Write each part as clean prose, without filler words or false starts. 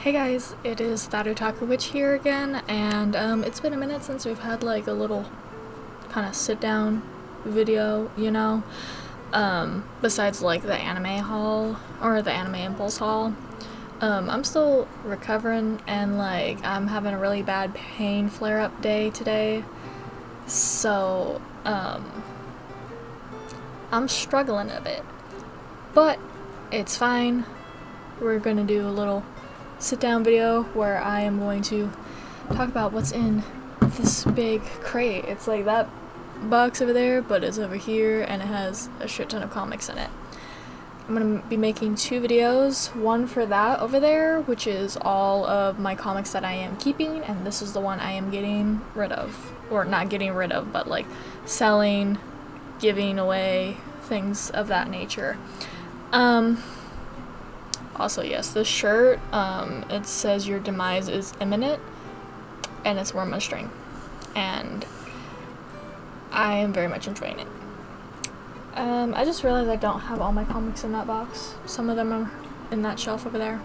Hey guys, it is that Otaku Witch here again, and it's been a minute since we've had like a little kind of sit down video, besides like the anime haul or the anime impulse haul. I'm still recovering and like I'm having a really bad pain flare up day today, so I'm struggling a bit, but it's fine. We're gonna do a little sit down video where I am going to talk about what's in this big crate. It's like that box over there, but it's over here and it has a shit ton of comics in it. I'm going to be making two videos, one for that over there, which is all of my comics that I am keeping, and this is the one I am getting rid of. Or not getting rid of, but like selling, giving away, things of that nature. Also, yes, this shirt, it says your demise is imminent, and it's worn on a string, and I am very much enjoying it. I just realized I don't have all my comics in that box. Some of them are in that shelf over there.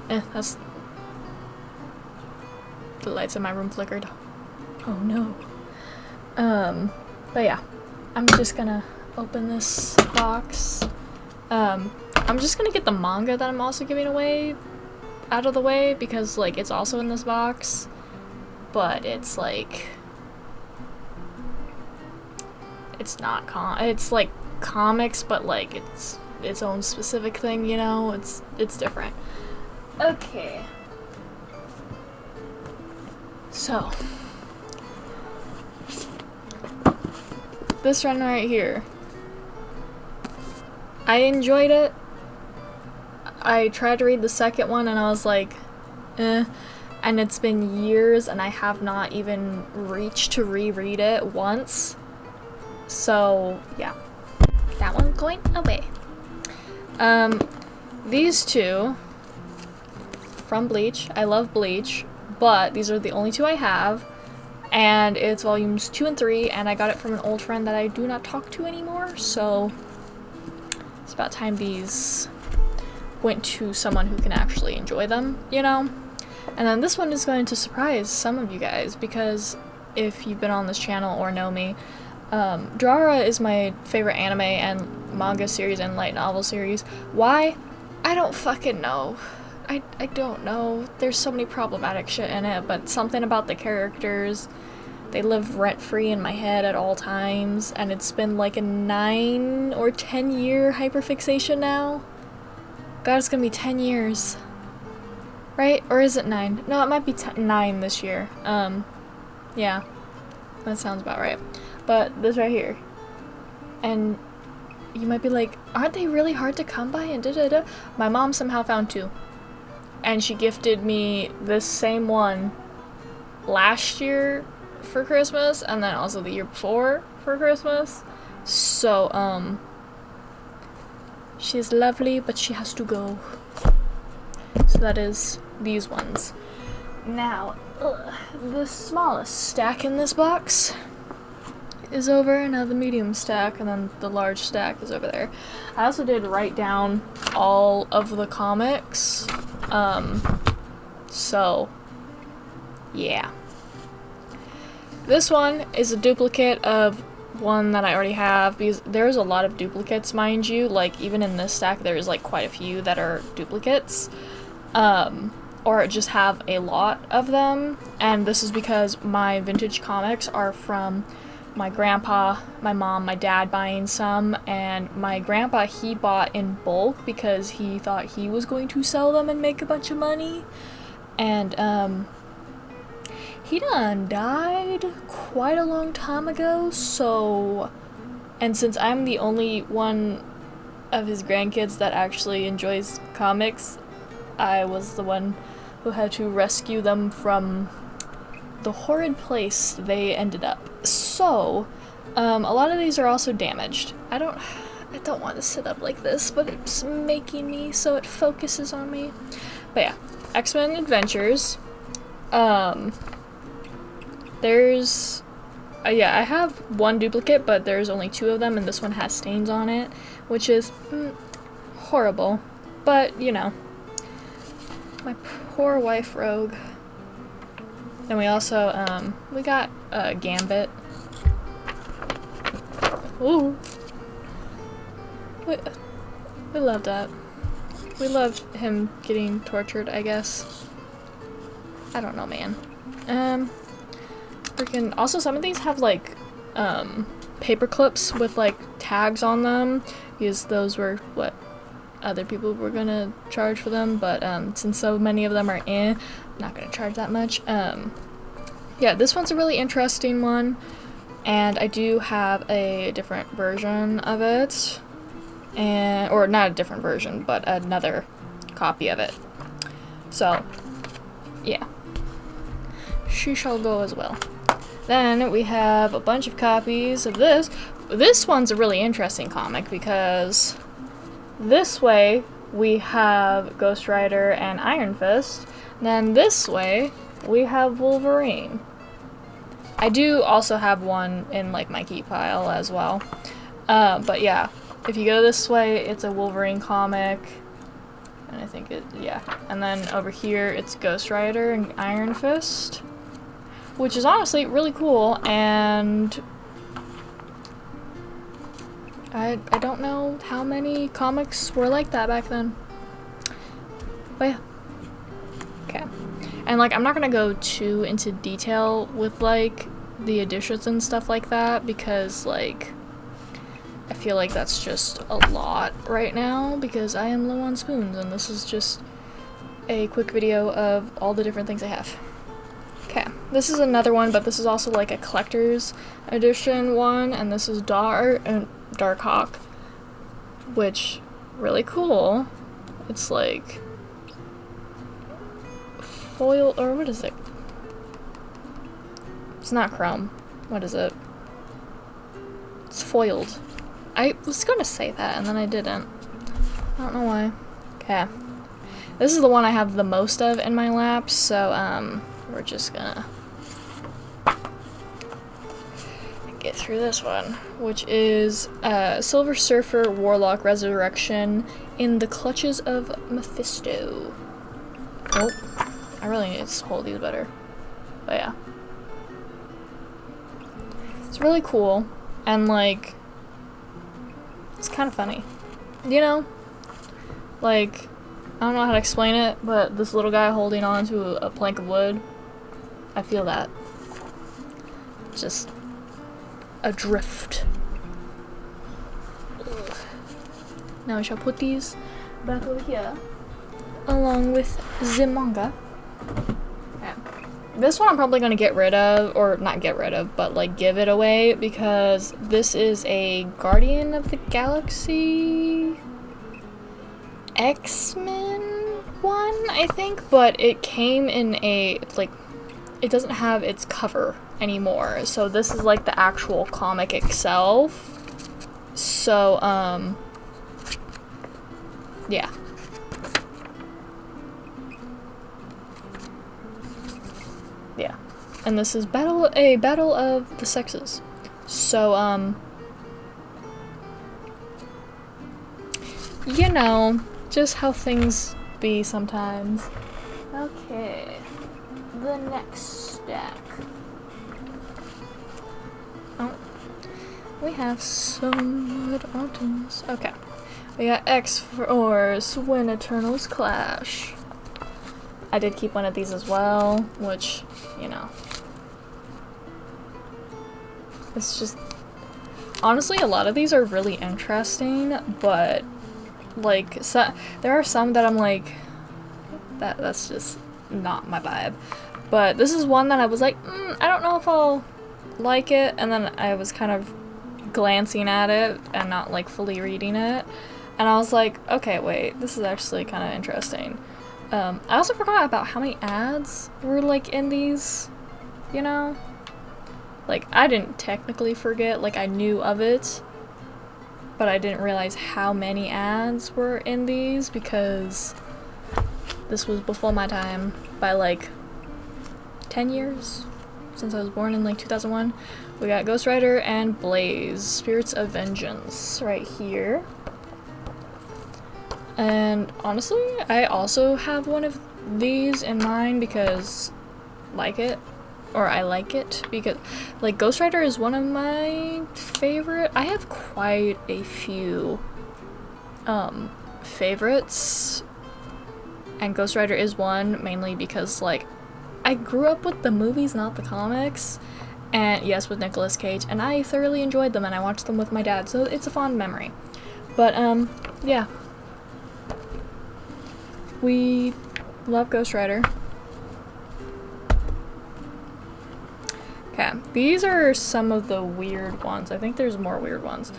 That's... The lights in my room flickered. Oh no. But yeah, I'm just gonna open this box. I'm just gonna get the manga that I'm also giving away out of the way because, like, it's also in this box, but it's like, it's not it's like comics, but like it's its own specific thing, it's different. Okay. So, this run right here, I enjoyed it. I tried to read the second one and I was like, and it's been years and I have not even reached to reread it once. So, yeah. That one's going away. These two from Bleach. I love Bleach, but these are the only two I have. And it's volumes 2 and 3, and I got it from an old friend that I do not talk to anymore, so it's about time these went to someone who can actually enjoy them, And then this one is going to surprise some of you guys, because if you've been on this channel or know me, Drara is my favorite anime and manga series and light novel series. Why? I don't fucking know. I don't know. There's so many problematic shit in it, but something about the characters, they live rent-free in my head at all times, and it's been like a 9 or 10 year hyperfixation now. God, it's gonna be 10 years. Right? Or is it 9? No, it might be 9 this year. Yeah. That sounds about right. But this right here. And you might be like, aren't they really hard to come by and da-da-da? My mom somehow found 2. And she gifted me this same one last year for Christmas, and then also the year before for Christmas. So, she's lovely, but she has to go. So that is these ones. Now, the smallest stack in this box is over, and now the medium stack, and then the large stack is over there. I also did write down all of the comics, so, yeah. This one is a duplicate of one that I already have, because there's a lot of duplicates, mind you. Like, even in this stack, there's like quite a few that are duplicates, or just have a lot of them, and this is because my vintage comics are from my grandpa, my mom, my dad buying some, and my grandpa, he bought in bulk because he thought he was going to sell them and make a bunch of money, and he done died quite a long time ago, so, and since I'm the only one of his grandkids that actually enjoys comics, I was the one who had to rescue them from the horrid place they ended up. So, a lot of these are also damaged. I don't want to sit up like this, but it's making me so it focuses on me. But yeah, X-Men Adventures. There's, yeah, I have one duplicate, but there's only 2 of them, and this one has stains on it, which is horrible. But, My poor wife Rogue. Then we also, we got, Gambit. Ooh. We love that. We love him getting tortured, I guess. I don't know, man. Freaking, also some of these have, like, paper clips with, like, tags on them, because those were what other people were gonna charge for them, but, since so many of them are I'm not gonna charge that much. Yeah, this one's a really interesting one, and I do have a different version of it, or not a different version, but another copy of it. So, yeah. She shall go as well. Then we have a bunch of copies of this. This one's a really interesting comic because this way we have Ghost Rider and Iron Fist. Then this way we have Wolverine. I do also have one in like my keep pile as well. But yeah, if you go this way, it's a Wolverine comic. And I think yeah. And then over here, it's Ghost Rider and Iron Fist, which is honestly really cool, and I don't know how many comics were like that back then. But yeah. Okay. And like, I'm not gonna go too into detail with like the editions and stuff like that, because like I feel like that's just a lot right now because I am low on spoons and this is just a quick video of all the different things I have. Okay, this is another one, but this is also like a collector's edition one, and this is Darkhawk, which really cool. It's like foil, or what is it? It's not chrome. What is it? It's foiled. I was gonna say that and then I didn't. I don't know why. Okay. This is the one I have the most of in my lap, so we're just gonna get through this one, which is Silver Surfer Warlock Resurrection in the Clutches of Mephisto. Oh, I really need to hold these better. But yeah. It's really cool, and like, it's kind of funny. You know? Like, I don't know how to explain it, but this little guy holding on to a plank of wood, I feel that. Just adrift. Ugh. Now I shall put these back over here, along with the manga. Yeah. This one I'm probably gonna get rid of, or not get rid of, but like give it away, because this is a Guardian of the Galaxy X-Men one, I think, but it came in it's like, it doesn't have its cover anymore, so this is like the actual comic itself. So, yeah. Yeah. And this is a battle of the sexes. So, you know, just how things be sometimes. Okay. The next stack. Oh. We have some good items. Okay. We got X-Force when Eternals Clash. I did keep one of these as well, which, you know. It's just, honestly, a lot of these are really interesting, but like, there are some that I'm like, that's just not my vibe. But this is one that I was like, I don't know if I'll like it, and then I was kind of glancing at it and not like fully reading it, and I was like, okay, wait, this is actually kind of interesting. I also forgot about how many ads were like in these, you know? Like, I didn't technically forget, like I knew of it, but I didn't realize how many ads were in these because this was before my time by like 10 years, since I was born in like 2001. We got Ghost Rider and Blaze, Spirits of Vengeance, right here. And honestly, I also have one of these in mine because I like it because like Ghost Rider is one of my favorite. I have quite a few favorites, and Ghost Rider is one, mainly because like I grew up with the movies, not the comics, and yes, with Nicolas Cage, and I thoroughly enjoyed them, and I watched them with my dad, so it's a fond memory. But yeah, we love Ghost Rider. Okay, these are some of the weird ones. I think there's more weird ones.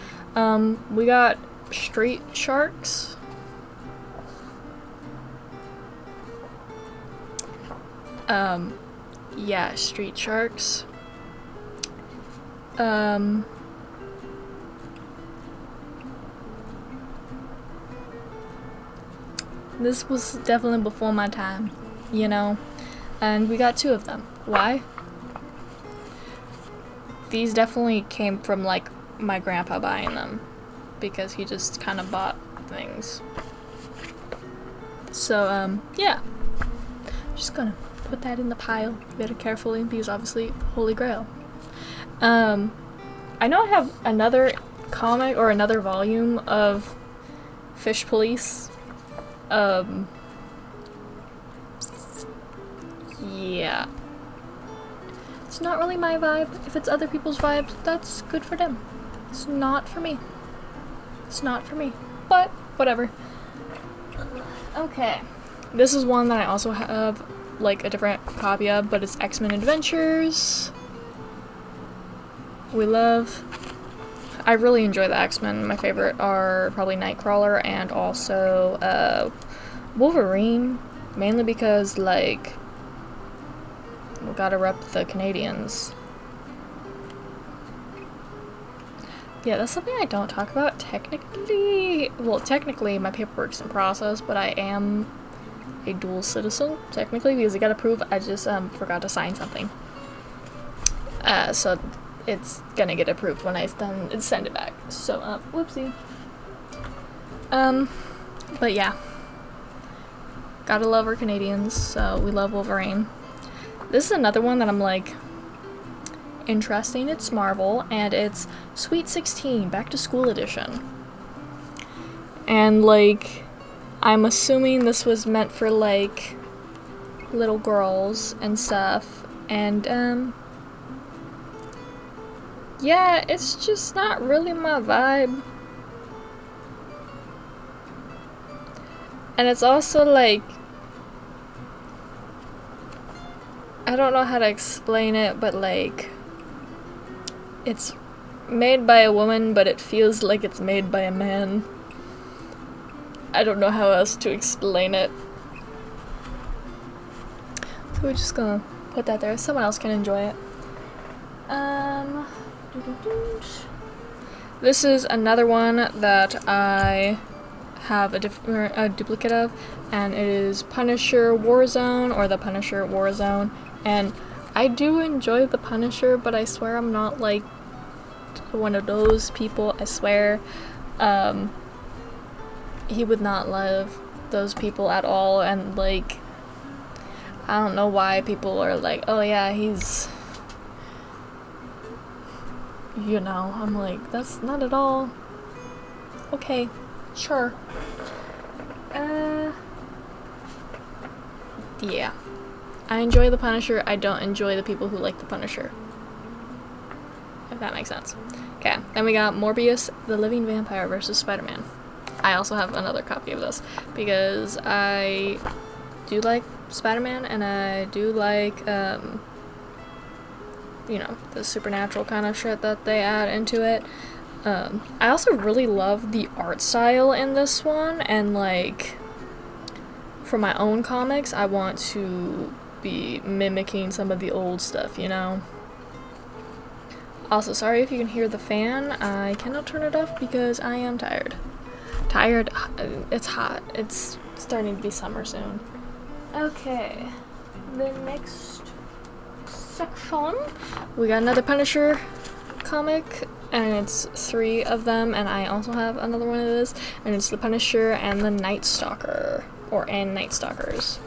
We got Street Sharks. Yeah, Street Sharks. This was definitely before my time, you know? And we got 2 of them. Why? These definitely came from, like, my grandpa buying them, because he just kind of bought things. So, yeah. Just gonna put that in the pile very carefully, because obviously, Holy Grail. I know I have another comic, or another volume of Fish Police. Yeah. It's not really my vibe. If it's other people's vibes, that's good for them. It's not for me. It's not for me. But, whatever. Okay. This is one that I also have, like, a different copy of, but it's X-Men Adventures. I really enjoy the X-Men. My favorite are probably Nightcrawler and also, Wolverine. Mainly because, like, we gotta rep the Canadians. Yeah, that's something I don't talk about technically. Well, technically my paperwork's in process, but I am a dual citizen, technically, because I gotta prove I just forgot to sign something. So it's gonna get approved when I send it back. So, whoopsie. But yeah. Gotta love our Canadians, so we love Wolverine. This is another one that I'm like, interesting. It's Marvel, and it's Sweet 16, Back to School Edition. And like, I'm assuming this was meant for like, little girls and stuff. And yeah, it's just not really my vibe. And it's also like, I don't know how to explain it, but like, it's made by a woman, but it feels like it's made by a man. I don't know how else to explain it. So we're just gonna put that there. Someone else can enjoy it. This is another one that I have a duplicate of, and it is Punisher Warzone, or the Punisher Warzone. And I do enjoy the Punisher, but I swear I'm not like one of those people. I swear he would not love those people at all. And like, I don't know why people are like, oh yeah, he's, you know, I'm like, that's not at all. Okay, sure. Yeah. I enjoy the Punisher. I don't enjoy the people who like the Punisher. If that makes sense. Okay, then we got Morbius, the Living Vampire versus Spider-Man. I also have another copy of this because I do like Spider-Man, and I do like, you know, the supernatural kind of shit that they add into it. I also really love the art style in this one, and like, for my own comics, I want to be mimicking some of the old stuff, you know? Also, sorry if you can hear the fan. I cannot turn it off because I am tired. It's hot. It's starting to be summer soon. Okay, the next section, we got another Punisher comic, and it's 3 of them, and I also have another one of this, and it's the Punisher and the Night Stalker, and Night Stalkers.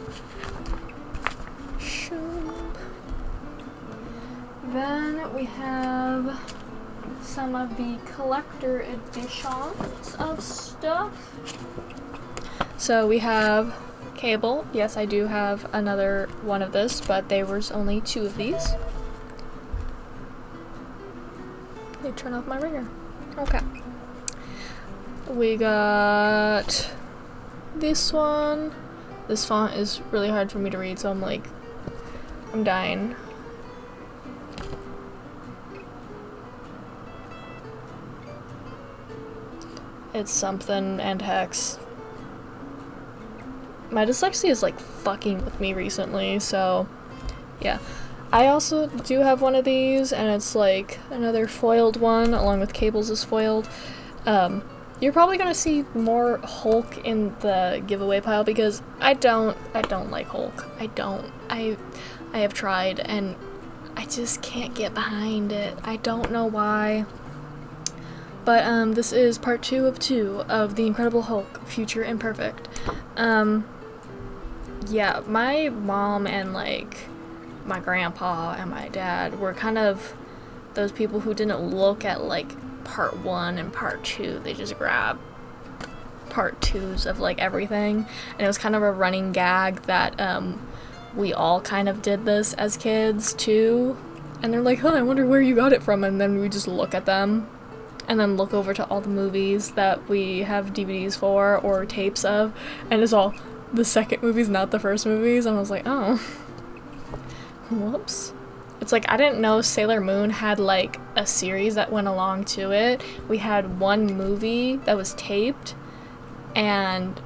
Then we have some of the collector editions of stuff. So we have Cable. Yes, I do have another one of this, but there was only 2 of these. Let me turn off my ringer. Okay. We got this one. This font is really hard for me to read, so I'm dying. It's something and hex. My dyslexia is fucking with me recently, so yeah. I also do have one of these, and it's another foiled one along with Cables is foiled. You're probably gonna see more Hulk in the giveaway pile because I don't like Hulk. I have tried and I just can't get behind it. I don't know why. But this is part 2 of 2 of The Incredible Hulk, Future Imperfect. Yeah, my mom and my grandpa and my dad were kind of those people who didn't look at part 1 and part 2. They just grabbed part 2s of everything, and it was kind of a running gag that we all kind of did this as kids too. And they're like, "Huh, I wonder where you got it from," and then we just look at them and then look over to all the movies that we have DVDs for or tapes of, and it's all the second movies, not the first movies. And I was like, oh, whoops. It's I didn't know Sailor Moon had a series that went along to it. We had one movie that was taped, and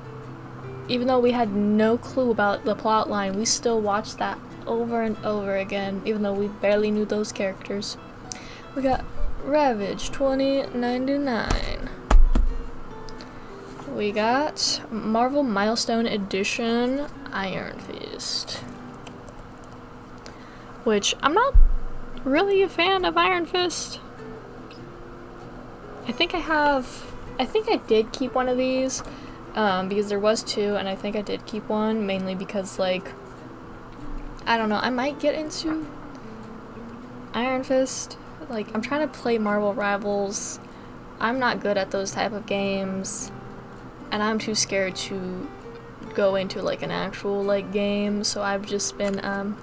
even though we had no clue about the plot line, we still watched that over and over again, even though we barely knew those characters. We got Ravage 2099. We got Marvel Milestone Edition Iron Fist, which I'm not really a fan of Iron Fist. I think I did keep one of these because there was 2, and I think I did keep one mainly because I don't know, I might get into Iron Fist. I'm trying to play Marvel Rivals. I'm not good at those type of games, and I'm too scared to go into an actual game, so I've just been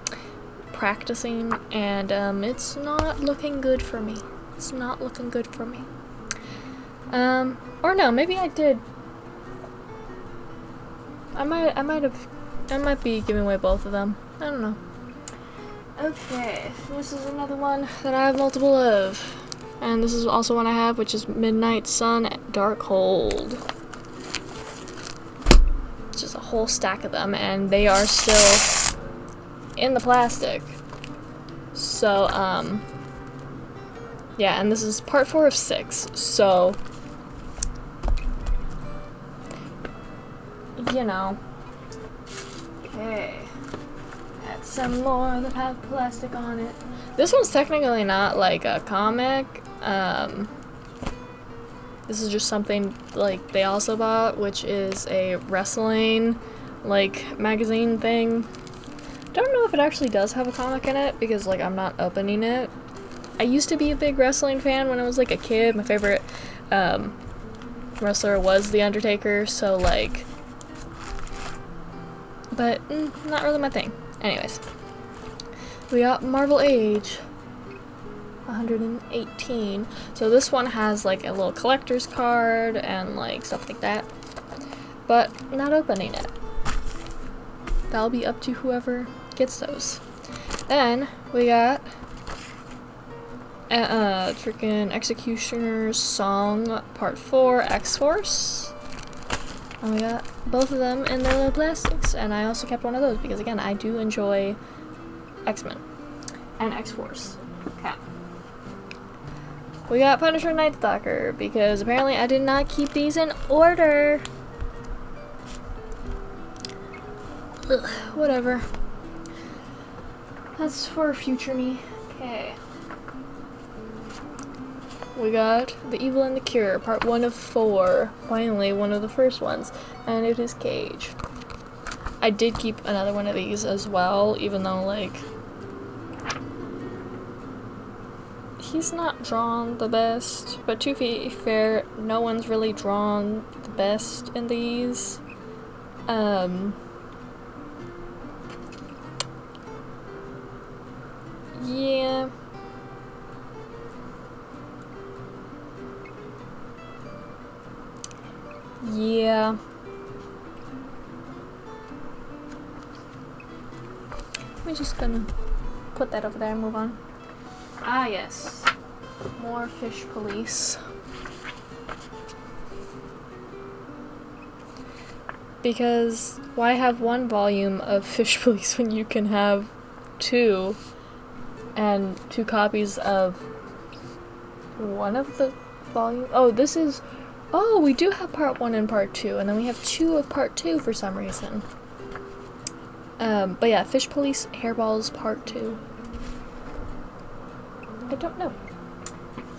practicing, and it's not looking good for me. It's not looking good for me. Or no, maybe I did. I might be giving away both of them. I don't know. Okay, this is another one that I have multiple of. And this is also one I have, which is Midnight Sun Darkhold. It's just a whole stack of them, and they are still in the plastic. So, yeah, and this is part 4 of 6, so, you know. Okay. Add some more that have plastic on it. This one's technically not a comic. This is just something they also bought, which is a wrestling magazine thing. Don't know if it actually does have a comic in it because I'm not opening it. I used to be a big wrestling fan when I was a kid. My favorite wrestler was The Undertaker, so but not really my thing. Anyways, we got Marvel Age 118. So this one has a little collector's card and stuff like that, but not opening it. That'll be up to whoever gets those. Then we got freaking Executioner's Song Part 4 X-Force. And we got both of them in their little plastics, and I also kept one of those because again I do enjoy X-Men and X-Force. Okay. We got Punisher Night Stalker because apparently I did not keep these in order. Ugh, whatever. That's for future me. Okay. We got The Evil and the Cure, part 1 of 4. Finally, one of the first ones. And it is Cage. I did keep another one of these as well, even though, he's not drawn the best, but to be fair, no one's really drawn the best in these. Yeah. Yeah. We're just gonna put that over there and move on. Ah, yes. More fish police. Because why have one volume of fish police when you can have two, and two copies of one of the volume? Oh, this is... Oh, we do have part 1 and part 2, and then we have 2 of part 2 for some reason. But yeah, Fish Police Hairballs part 2. I don't know.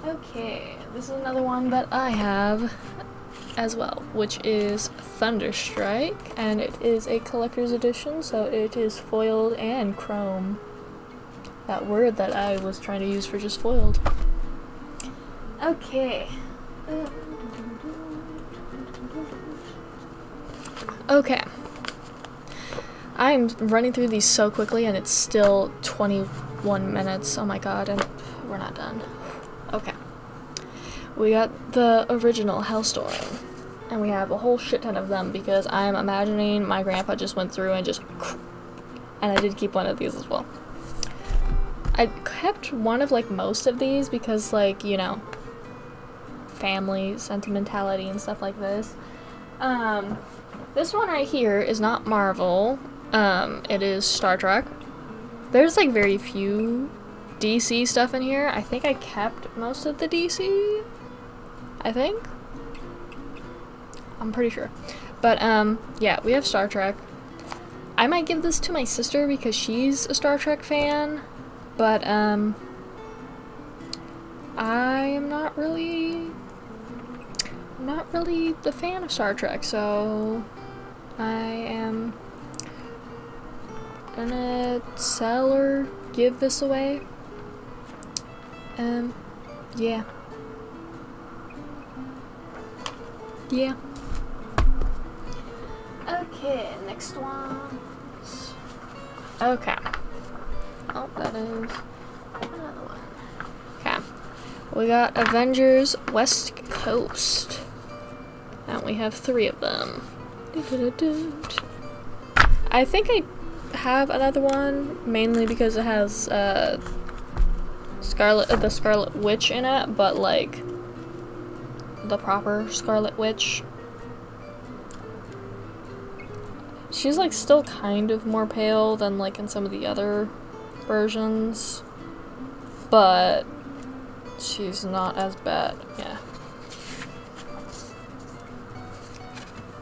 Okay, this is another one that I have as well, which is Thunderstrike, and it is a collector's edition, so it is foiled and chrome. That word that I was trying to use for just foiled. Okay. Okay. I'm running through these so quickly and it's still 21 minutes. Oh my god, and we're not done. Okay. We got the original Hellstorm. And we have a whole shit ton of them because I'm imagining my grandpa just went through and just... And I did keep one of these as well. I kept one of, like, most of these because, like, you know, family sentimentality and stuff like this. This one right here is not Marvel. It is Star Trek. There's, like, very few DC stuff in here. I think I kept most of the DC. I think. I'm pretty sure. But, yeah, we have Star Trek. I might give this to my sister because she's a Star Trek fan. But, I am not really the fan of Star Trek, so I am gonna sell or give this away. Yeah. Yeah. Okay, next one. Okay. Oh, that is another one. Okay. We got Avengers West Coast. And we have 3 of them. I think I have another one, mainly because it has the Scarlet Witch in it, but like the proper Scarlet Witch. She's like still kind of more pale than like in some of the other versions, but she's not as bad. Yeah.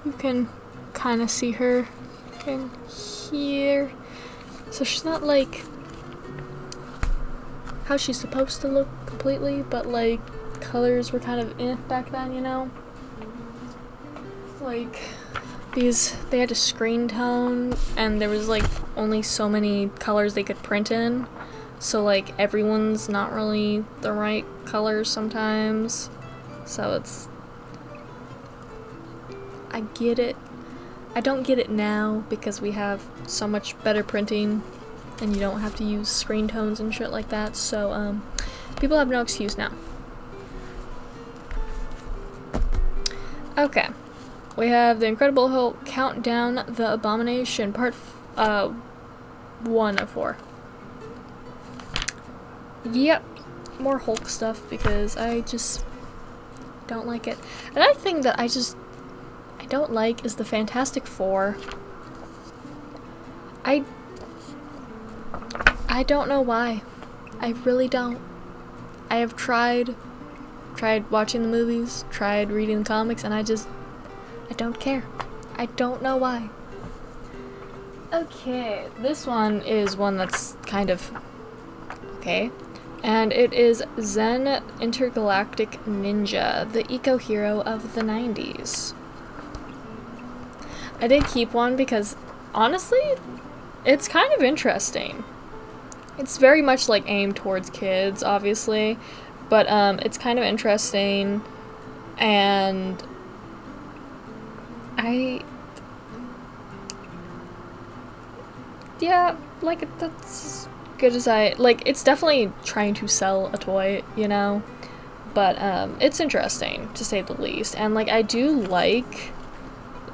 You can kind of see her in here. So she's not like how she's supposed to look completely, but like colors were kind of eh back then, you know? Like these, they had a screen tone and there was like only so many colors they could print in. So like everyone's not really the right colors sometimes. So it's, I get it. I don't get it now because we have so much better printing and you don't have to use screen tones and shit like that. So people have no excuse now. Okay. We have the Incredible Hulk Countdown the Abomination part 1 of 4. Yep. More Hulk stuff because I just don't like it. Another thing that I don't like is the Fantastic Four. I don't know why. I really don't. I have tried watching the movies, tried reading the comics, and I don't care. I don't know why. Okay, this one is one that's kind of okay. And it is Zen Intergalactic Ninja, the eco-hero of the 90s. I did keep one because, honestly, it's kind of interesting. It's very much like aimed towards kids, obviously, but it's kind of interesting, and yeah, like, that's as good as like, it's definitely trying to sell a toy, you know, but it's interesting, to say the least, and, like, I do like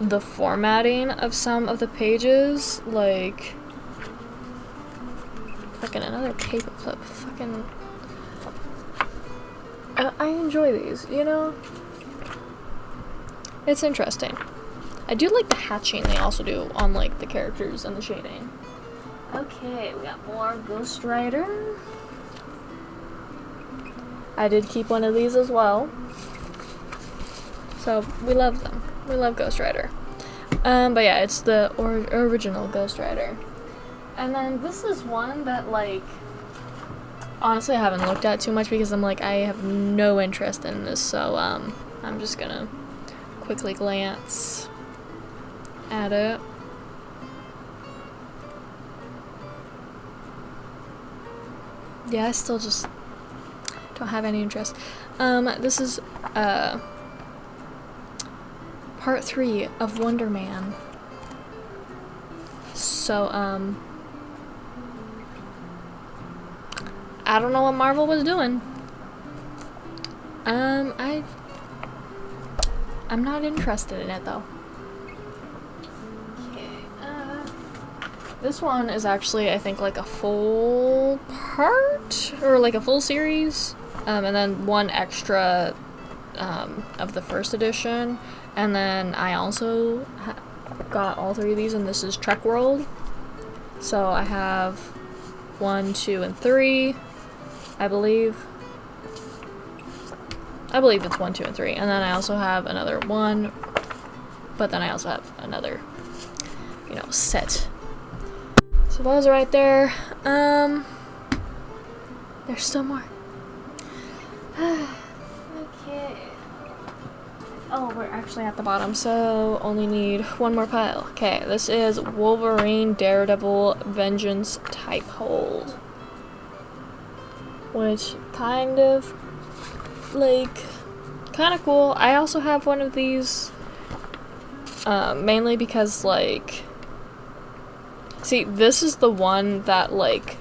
the formatting of some of the pages, like, fucking another paperclip, fucking, I enjoy these, you know, it's interesting. I do like the hatching they also do on, like, the characters and the shading. Okay, we got more Ghost Rider. I did keep one of these as well. So, we love them. We love Ghost Rider. But yeah, it's the original Ghost Rider. And then this is one that, like, honestly I haven't looked at too much because I'm like, I have no interest in this, so, I'm just gonna quickly glance at it. Yeah, I still just don't have any interest. This is, part 3 of Wonder Man. So, I don't know what Marvel was doing. I'm not interested in it, though. This one is actually, I think, like a full part, or like a full series, and then one extra of the first edition, and then I also got all 3 of these, and this is Trek World. So I have 1, 2, and 3, I believe it's 1, 2, and 3, and then I also have another one, but then I also have another, you know, set. So those are right there. There's still more. Okay. Oh, we're actually at the bottom, so only need one more pile. Okay, this is Wolverine Daredevil Vengeance Type Hold. Which kind of, like, kind of cool. I also have one of these, mainly because, like, see, this is the one that, like,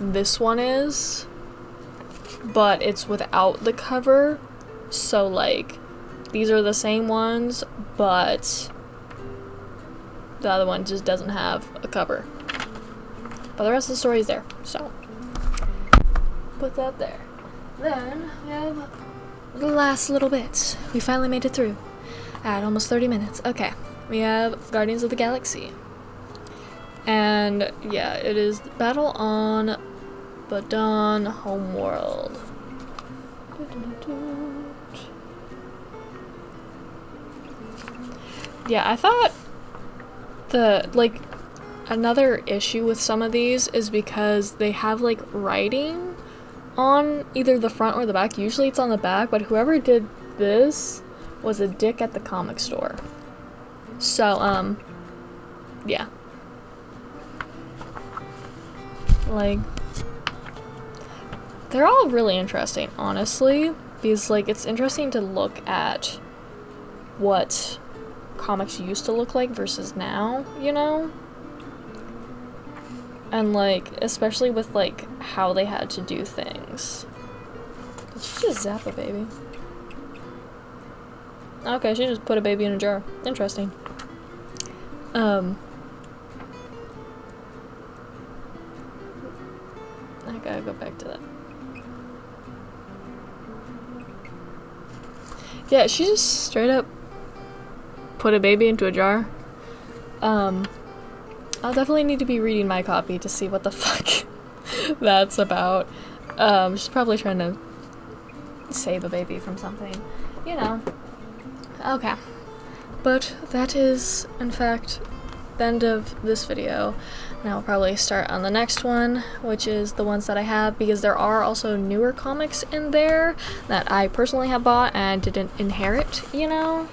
this one is, but it's without the cover, so, like, these are the same ones, but the other one just doesn't have a cover. But the rest of the story is there, so put that there. Then we have the last little bit. We finally made it through at almost 30 minutes. Okay, we have Guardians of the Galaxy. And yeah, it is Battle on Badon Homeworld. Yeah, I thought another issue with some of these is because they have, like, writing on either the front or the back. Usually it's on the back, but whoever did this was a dick at the comic store. So, yeah. Like, they're all really interesting, honestly, because, like, it's interesting to look at what comics used to look like versus now, you know? And, like, especially with, like, how they had to do things. Did she just zap a baby? Okay, she just put a baby in a jar. Interesting. I gotta go back to that. Yeah, she just straight up put a baby into a jar. I'll definitely need to be reading my copy to see what the fuck that's about. She's probably trying to save a baby from something, you know. Okay. But that is, in fact, the end of this video. Now I'll probably start on the next one, which is the ones that I have, because there are also newer comics in there that I personally have bought and didn't inherit, you know?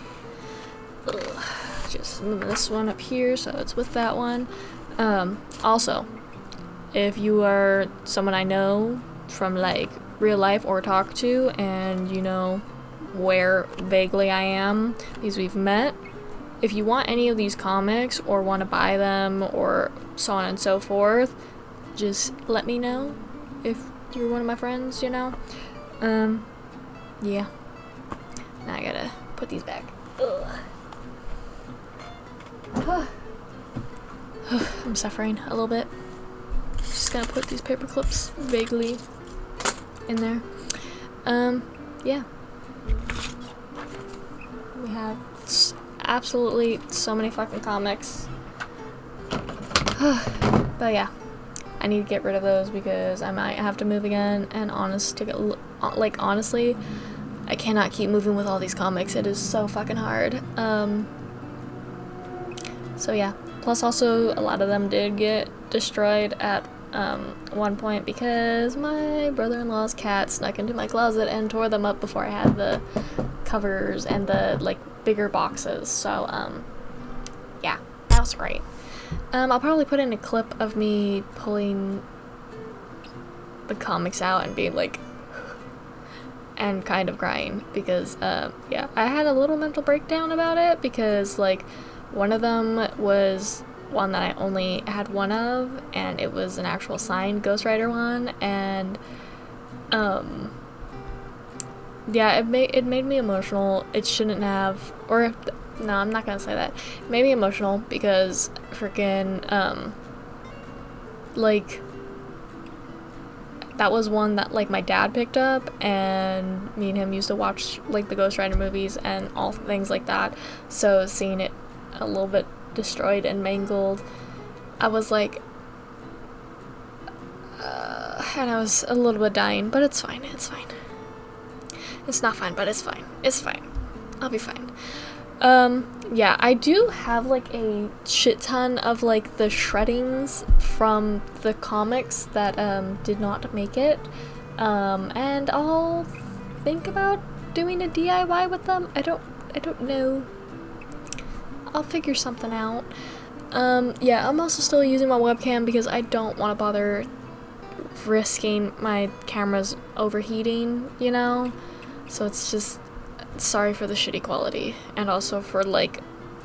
Ugh. Just this one up here, so it's with that one. Also, if you are someone I know from like real life or talk to, and you know where vaguely I am because we've met, if you want any of these comics or want to buy them or so on and so forth, just let me know if you're one of my friends, you know. Yeah. Now I gotta put these back. I'm suffering a little bit. Just gonna put these paper clips vaguely in there. Yeah. We have absolutely so many fucking comics. But yeah, I need to get rid of those because I might have to move again, and honestly, I cannot keep moving with all these comics. It is so fucking hard. So yeah. Plus also, a lot of them did get destroyed at one point because my brother-in-law's cat snuck into my closet and tore them up before I had the covers and the like bigger boxes. So yeah, that was great. I'll probably put in a clip of me pulling the comics out and being like and kind of crying because yeah, I had a little mental breakdown about it because like one of them was one that I only had one of, and it was an actual signed Ghost Rider one, and yeah, it made me emotional. It shouldn't have, or no, I'm not gonna say that. It made me emotional because freaking like that was one that like my dad picked up, and me and him used to watch like the Ghost Rider movies and all things like that. So seeing it a little bit destroyed and mangled, I was like, and I was a little bit dying, but it's fine. It's fine. It's not fine, but it's fine. It's fine. I'll be fine. Yeah, I do have like a shit ton of like the shreddings from the comics that did not make it, and I'll think about doing a DIY with them. I don't know. I'll figure something out. Yeah, I'm also still using my webcam because I don't want to bother risking my camera's overheating, you know? So it's just, sorry for the shitty quality, and also for like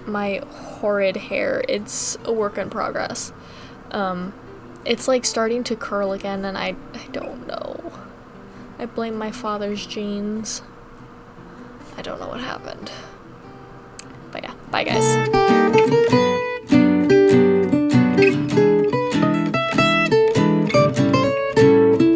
my horrid hair. It's a work in progress. It's like starting to curl again, and I don't know. I blame my father's genes. I don't know what happened. But yeah, bye guys.